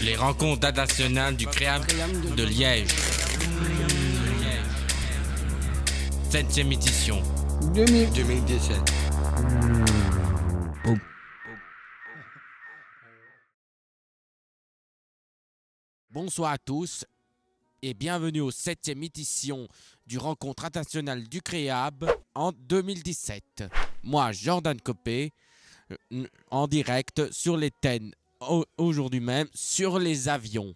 Les rencontres internationales du Créable de Liège. 7e édition. 2017. Bonsoir à tous et bienvenue aux 7e édition du Rencontre internationale du Créable en 2017. Moi, Jordan Copé, en direct sur les thèmes aujourd'hui même sur les avions.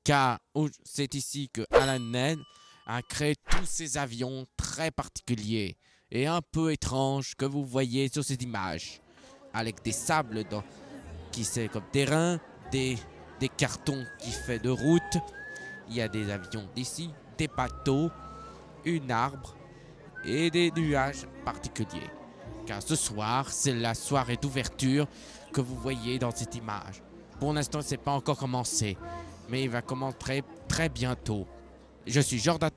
Car c'est ici que Alan Ned a créé tous ces avions très particuliers et un peu étranges que vous voyez sur ces images. Avec des sables qui c'est comme terrain, des cartons qui fait de route. Il y a des avions d'ici, des bateaux, un arbre et des nuages particuliers. Car ce soir, c'est la soirée d'ouverture que vous voyez dans cette image. Pour l'instant, ce n'est pas encore commencé, mais il va commencer très bientôt. Je suis Jordan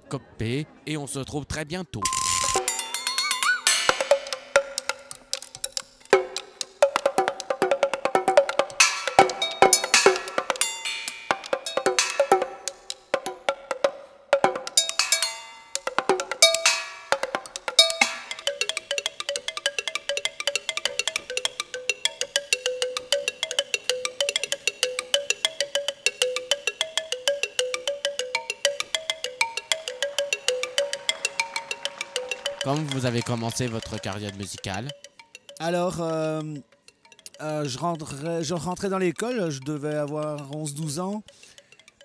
Copé et on se retrouve très bientôt. Comment vous avez commencé votre carrière musicale? Alors, je rentrais dans l'école, je devais avoir 11-12 ans.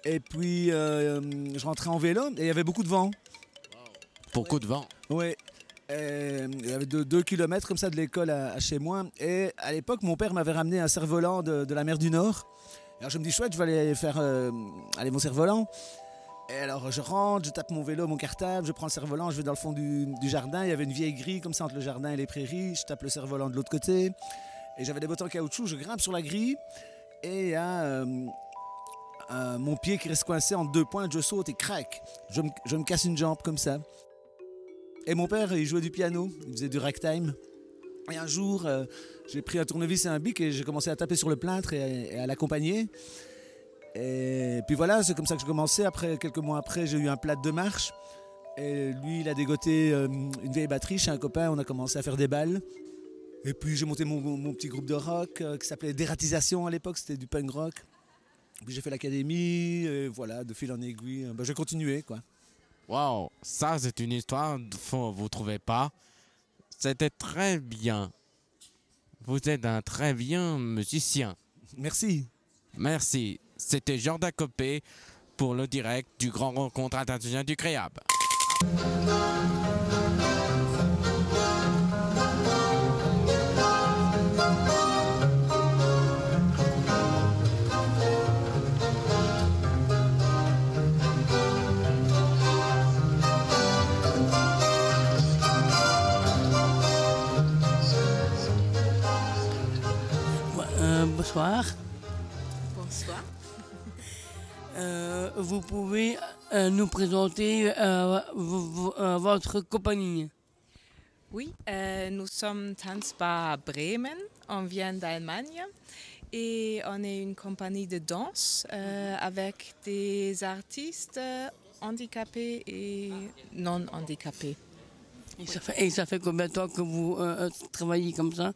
Et puis, je rentrais en vélo et il y avait beaucoup de vent. Beaucoup de vent? Oui. Il y avait 2 kilomètres comme ça de l'école à chez moi. Et à l'époque, mon père m'avait ramené un cerf-volant de la mer du Nord. Alors je me dis, chouette, je vais aller faire mon cerf-volant. Et alors je rentre, je tape mon vélo, mon cartable, je prends le cerf-volant, je vais dans le fond du jardin. Il y avait une vieille grille comme ça entre le jardin et les prairies. Je tape le cerf-volant de l'autre côté. Et j'avais des bottes en caoutchouc, je grimpe sur la grille. Et il y a mon pied qui reste coincé entre 2 pointes, je saute et crac. Je me casse une jambe comme ça. Et mon père, il jouait du piano, il faisait du ragtime. Et un jour, j'ai pris un tournevis et un bic et j'ai commencé à taper sur le plâtre et à l'accompagner. Et puis voilà, c'est comme ça que j'ai commencé. Après, quelques mois après, j'ai eu un plat de marche. Et lui, il a dégoté une vieille batterie chez un copain. On a commencé à faire des balles. Et puis j'ai monté mon petit groupe de rock qui s'appelait Dératisation à l'époque. C'était du punk rock. Puis j'ai fait l'académie. Et voilà, de fil en aiguille. J'ai continué, quoi. Waouh, ça c'est une histoire, vous trouvez pas? C'était très bien. Vous êtes un très bien musicien. Merci. Merci. C'était Jordan Copé pour le direct du Grand Rencontre international du Créable. Bonsoir. Bonsoir. Vous pouvez nous présenter votre compagnie? Oui, nous sommes Tanzbar à Bremen, on vient d'Allemagne et on est une compagnie de danse avec des artistes handicapés et non handicapés. Et ça fait combien de temps que vous travaillez comme ça?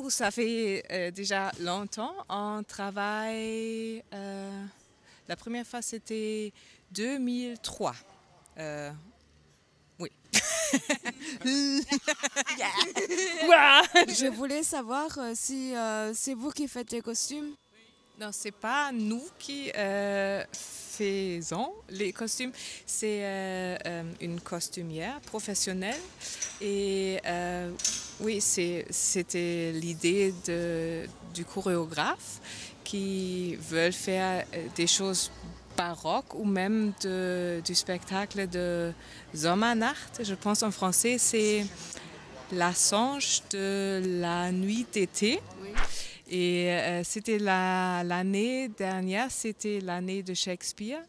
Ça fait déjà longtemps, on travaille, la première fois c'était 2003. Oui. Je voulais savoir si c'est vous qui faites les costumes. Non, c'est pas nous qui faisons les costumes, c'est une costumière professionnelle. Et oui, c'était l'idée du chorégraphe qui veut faire des choses baroques ou même du spectacle de Sommernacht. Je pense en français, c'est la songe de la nuit d'été. Oui. Et c'était l'année dernière, c'était l'année de Shakespeare.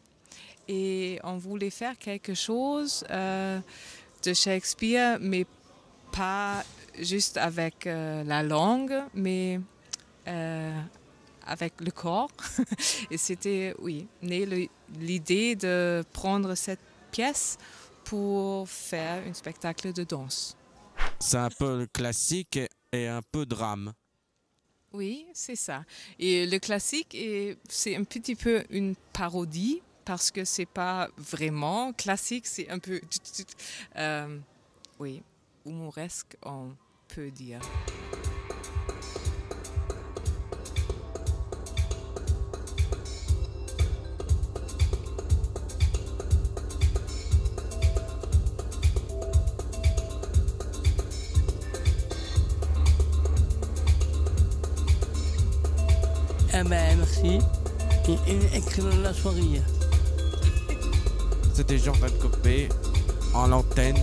Et on voulait faire quelque chose de Shakespeare, mais pas juste avec la langue, mais avec le corps. Et c'était, oui, né l'idée de prendre cette pièce pour faire un spectacle de danse. C'est un peu classique et un peu drame. Oui, c'est ça. Et le classique, c'est un petit peu une parodie parce que c'est pas vraiment classique, c'est un peu, oui, humoresque, on peut dire. Eh ben, merci. Et excellente la soirée. C'était Jordan Copé en l'antenne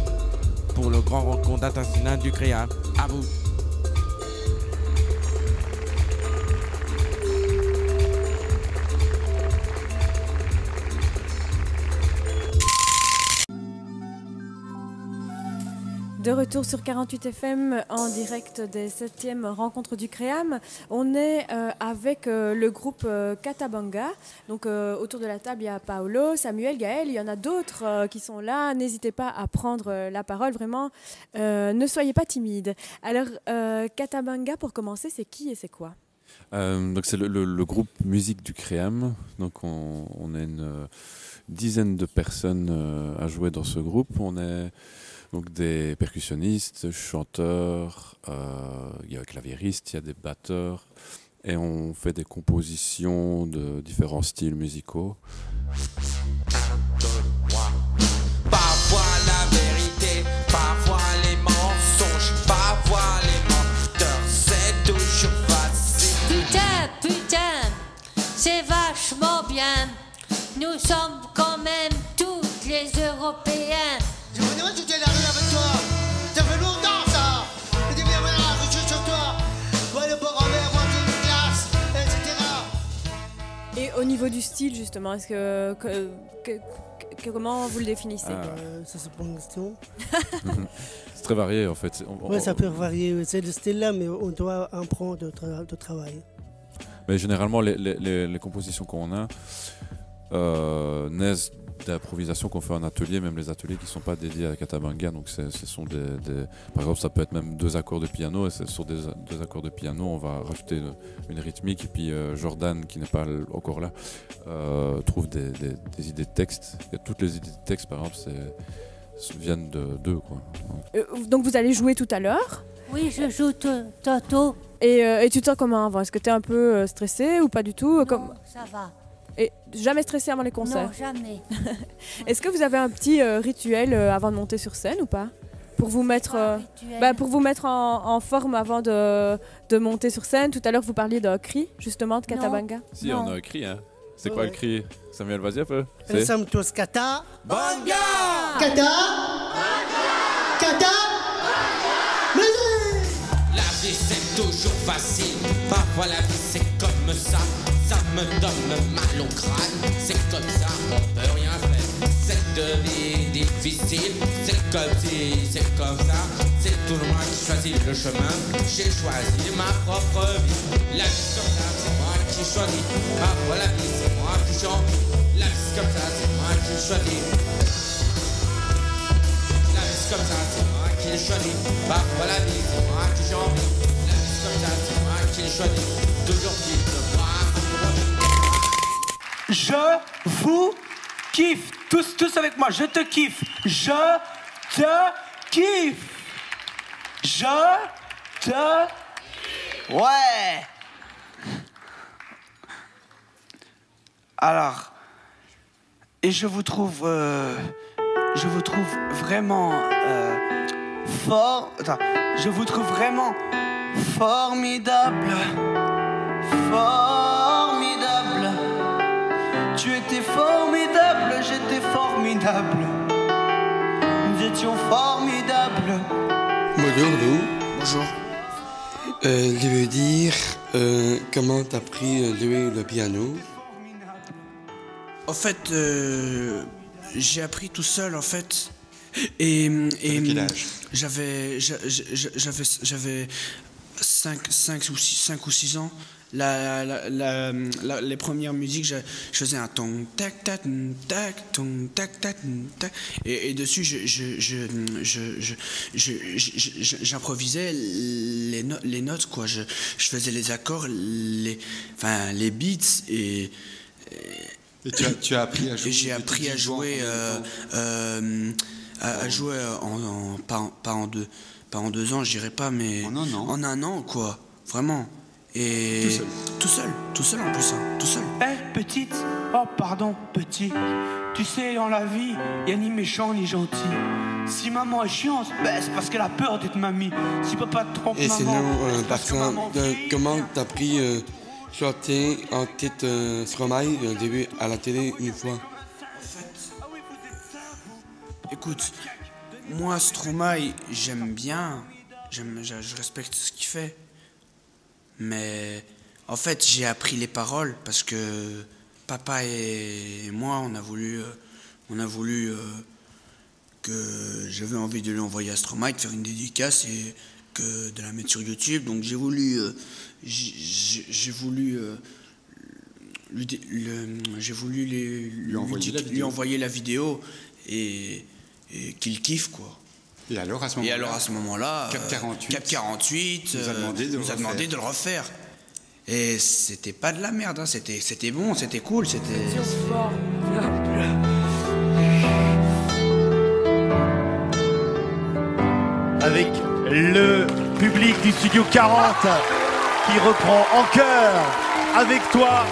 pour le grand rencontre international du Créable. À vous. De retour sur 48 FM en direct des 7e rencontres du Créam. On est avec le groupe Catabanga. Donc autour de la table, il y a Paolo, Samuel, Gaël. Il y en a d'autres qui sont là. N'hésitez pas à prendre la parole. Vraiment, ne soyez pas timides. Alors, Catabanga, pour commencer, c'est qui et c'est quoi ? Donc c'est le groupe musique du Créam. Donc on est une dizaine de personnes à jouer dans ce groupe. On est donc des percussionnistes, chanteurs, il y a un claviériste, il y a des batteurs, et on fait des compositions de différents styles musicaux. Parfois la vérité, parfois les mensonges, parfois les menteurs, c'est toujours facile. Putain, c'est vachement bien. Nous sommes quand même toutes les Européens. Je me demande si tu es la rue avec toi. Ça fait longtemps ça. Et tu viens maintenant, je suis sur toi. Moi le bord en l'air, moi j'ai une classe, etc. Et au niveau du style, justement, est-ce comment vous le définissez ? Ça c'est pour une question. C'est très varié en fait. Oui, ça peut varier. C'est le style là, mais on doit apprendre de travail. Mais généralement, les compositions qu'on a naissent d'improvisation qu'on fait en atelier, même les ateliers qui ne sont pas dédiés à Catabanga. Donc ce sont par exemple, ça peut être même 2 accords de piano, et sur des 2 accords de piano, on va rajouter une rythmique, et puis Jordan, qui n'est pas encore là, trouve des idées de texte. Et toutes les idées de texte, par exemple, viennent d'eux, quoi. Donc vous allez jouer tout à l'heure ? Oui, je joue Toto. Et tu te sens comment avant ? Est-ce que tu es un peu stressé ou pas du tout ? Non, ça va. Et jamais stressé avant les concerts ? Non, jamais. Est-ce que vous avez un petit rituel avant de monter sur scène ou pas ? Pour vous mettre, en forme avant de monter sur scène. Tout à l'heure, vous parliez d'un cri, justement, de Catabanga. Si, on a un cri, hein. C'est quoi le cri ? Samuel, vas-y un peu. Nous sommes tous Kata. Banga. Kata. Kata. La vie c'est toujours facile, parfois la vie c'est comme ça me donne mal au crâne, c'est comme ça, on peut rien faire. Cette vie difficile, c'est comme si, c'est comme ça, c'est tout le monde qui choisit le chemin, j'ai choisi ma propre vie. La vie c'est comme ça, c'est moi qui choisis, parfois la vie c'est moi qui chante, la vie c'est comme ça, c'est moi qui choisis. La vie c'est comme ça, c'est moi qui choisis, parfois la vie c'est moi qui chante, la vie c'est comme ça, c'est moi qui choisis, toujours qui te voit. Je vous kiffe. Tous avec moi. Je te kiffe. Je te kiffe. Je te... Ouais. Alors, et je vous trouve vraiment fort. Attends, je vous trouve vraiment formidable. Formidable. Tu étais formidable, j'étais formidable. Nous étions formidables. Bonjour, Lou. Bonjour. Je veux dire, comment t'as appris à jouer le piano? En fait, j'ai appris tout seul, en fait. Et quel âge? J'avais 5 ou 6 ans. les premières musiques, je faisais un tong tac tac tac tong tac tac tac, et dessus j'improvisais les notes quoi. Je faisais les accords, les beats et tu as appris à jouer. Et j'ai appris à jouer pas en 2 ans, je dirais pas, mais en un an quoi, vraiment. Et tout seul en plus, hein, tout seul. Petite, oh pardon, petit. Tu sais, dans la vie, y a ni méchant ni gentil. Si maman est chiante, c'est parce qu'elle a peur d'être mamie. Si papa te trompe, et maman, sinon, par exemple, comment t'as appris chanter en tête Stromae au début à la télé une fois? Écoute, moi Stromae, j'aime bien, je respecte ce qu'il fait. Mais en fait, j'ai appris les paroles parce que papa et moi, on a voulu que j'avais envie de lui envoyer à Stromae, de faire une dédicace et de la mettre sur YouTube. Donc j'ai voulu lui envoyer la vidéo et qu'il kiffe quoi. Et alors à ce moment-là, Cap 48 nous a demandé de le refaire. Et c'était pas de la merde, hein. C'était bon, c'était cool, c'était... Avec le public du Studio 40 qui reprend en chœur avec toi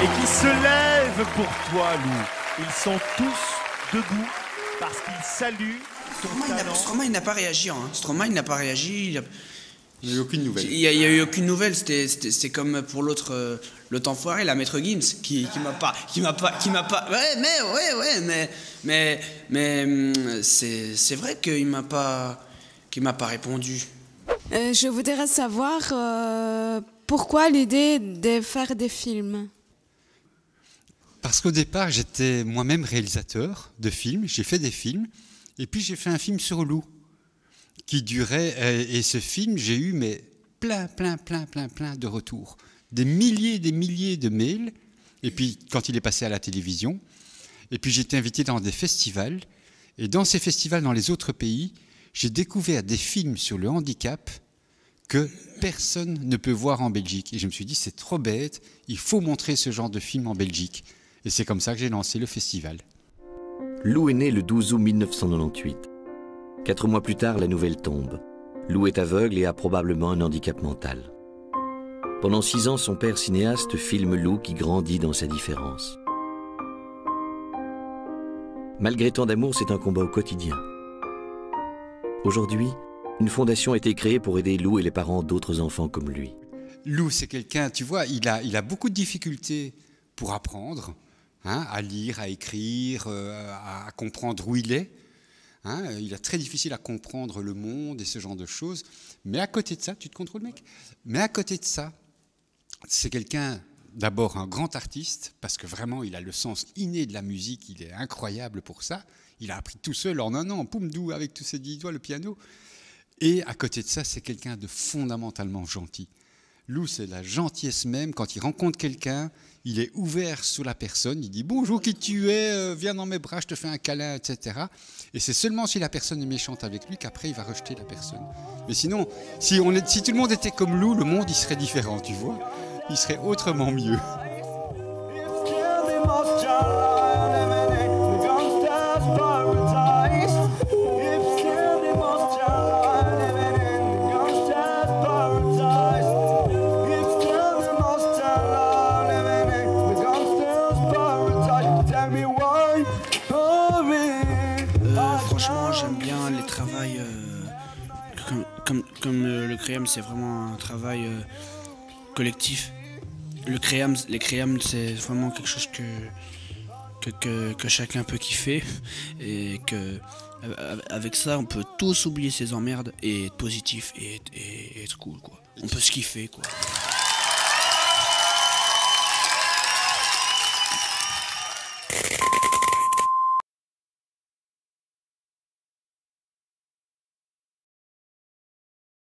et qui se lève pour toi, Lou. Ils sont tous debout parce qu'ils saluent ton talent. Stromae n'a pas réagi, hein. Stromae n'a pas réagi. Il n'y a eu aucune nouvelle. Il n'y a eu aucune nouvelle. C'est comme pour l'autre enfoiré, la Maître Gims, qui m'a pas. Mais c'est vrai qu'il m'a pas répondu. Je voudrais savoir pourquoi l'idée de faire des films. Parce qu'au départ, j'étais moi-même réalisateur de films. J'ai fait des films. Et puis j'ai fait un film sur Lou qui durait, et ce film, j'ai eu plein de retours. Des milliers de mails. Et puis quand il est passé à la télévision, et puis j'ai été invité dans des festivals. Et dans ces festivals, dans les autres pays, j'ai découvert des films sur le handicap que personne ne peut voir en Belgique. Et je me suis dit, c'est trop bête, il faut montrer ce genre de film en Belgique. Et c'est comme ça que j'ai lancé le festival. Lou est né le 12 août 1998. 4 mois plus tard, la nouvelle tombe. Lou est aveugle et a probablement un handicap mental. Pendant 6 ans, son père cinéaste filme Lou qui grandit dans sa différence. Malgré tant d'amour, c'est un combat au quotidien. Aujourd'hui, une fondation a été créée pour aider Lou et les parents d'autres enfants comme lui. Lou, c'est quelqu'un, tu vois, il a beaucoup de difficultés pour apprendre, hein, à lire, à écrire, à comprendre où il est. Hein, il est très difficile à comprendre le monde et ce genre de choses. Mais à côté de ça, tu te contrôles, mec? Mais à côté de ça, c'est quelqu'un, d'abord un grand artiste, parce que vraiment, il a le sens inné de la musique, il est incroyable pour ça. Il a appris tout seul en un an, poum-dou, avec tous ses 10 doigts, le piano. Et à côté de ça, c'est quelqu'un de fondamentalement gentil. Lou, c'est la gentillesse même. Quand il rencontre quelqu'un, il est ouvert sur la personne. Il dit « Bonjour, qui tu es, viens dans mes bras, je te fais un câlin, etc. » Et c'est seulement si la personne est méchante avec lui qu'après, il va rejeter la personne. Mais sinon, si tout le monde était comme Lou, le monde, il serait différent, tu vois. Il serait autrement mieux. Franchement, j'aime bien les travails comme le Créam, c'est vraiment un travail collectif. Les Créam, c'est vraiment quelque chose que chacun peut kiffer et que avec ça, on peut tous oublier ses emmerdes et être positif et être cool, quoi. On peut se kiffer, quoi.